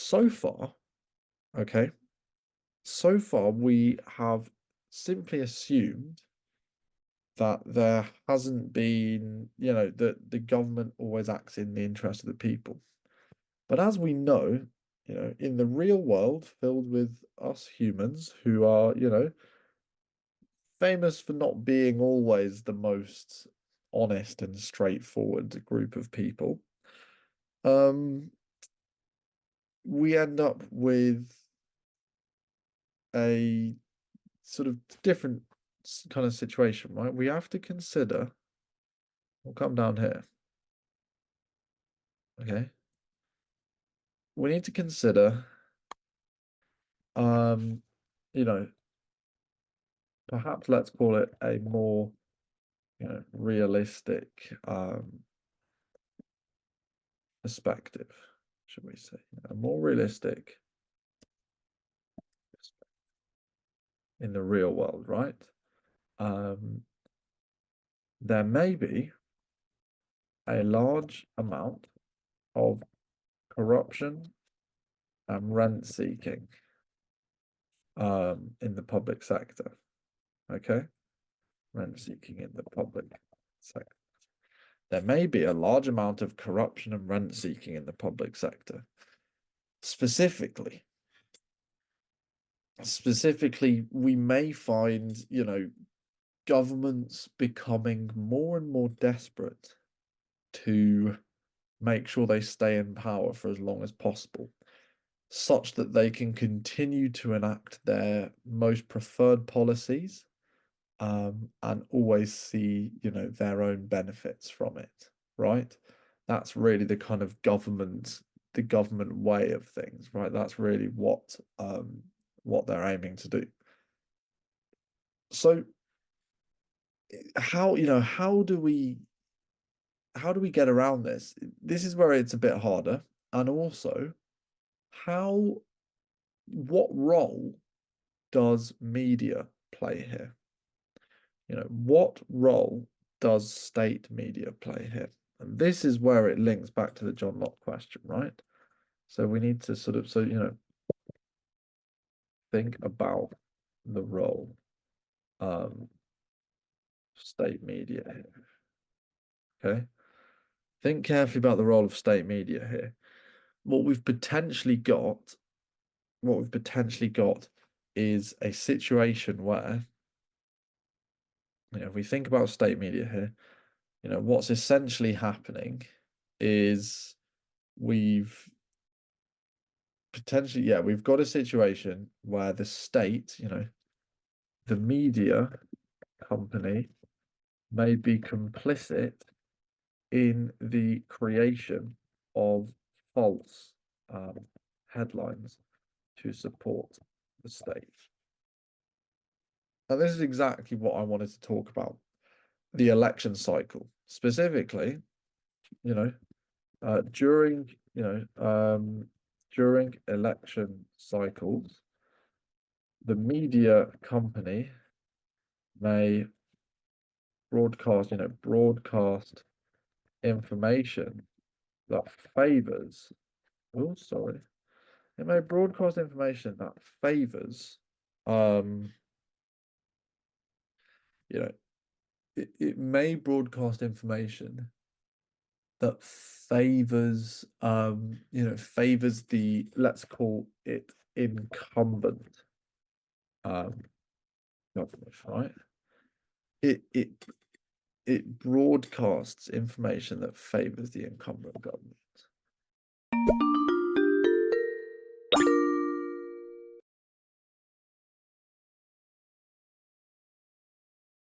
So far, okay, so far we have simply assumed that there hasn't been, that the government always acts in the interest of the people. But as we know, in the real world filled with us humans who are, famous for not being always the most honest and straightforward group of people, um, we end up with a sort of different kind of situation, right? We have to consider, we'll come down here, okay? We need to consider, um, you know, perhaps let's call it a more, realistic perspective, should we say? A more realistic in the real world, right? Um, there may be a large amount of corruption and rent seeking in the public sector. Okay? Rent seeking in the public sector. There may be a large amount of corruption and rent seeking in the public sector. Specifically, we may find, governments becoming more and more desperate to make sure they stay in power for as long as possible, such that they can continue to enact their most preferred policies, and always see, their own benefits from it, right? That's really the kind of the government way of things, right? That's really what they're aiming to do. So how do we get around this? This is where it's a bit harder. And also, how what role does media play here? What role does state media play here? And this is where it links back to the John Locke question, right? So we need to sort of, think about the role of state media here. Okay. Think carefully about the role of state media here. What we've potentially got, is a situation where, if we think about state media here, what's essentially happening is we've we've got a situation where the state, the media company may be complicit in the creation of false headlines to support the state. Now, this is exactly what I wanted to talk about. The election cycle, specifically, during, during election cycles, the media company may broadcast information that favors, oh, sorry. It may broadcast information that favors, it may broadcast information that favors, favors the, let's call it incumbent government, right? It broadcasts information that favors the incumbent government.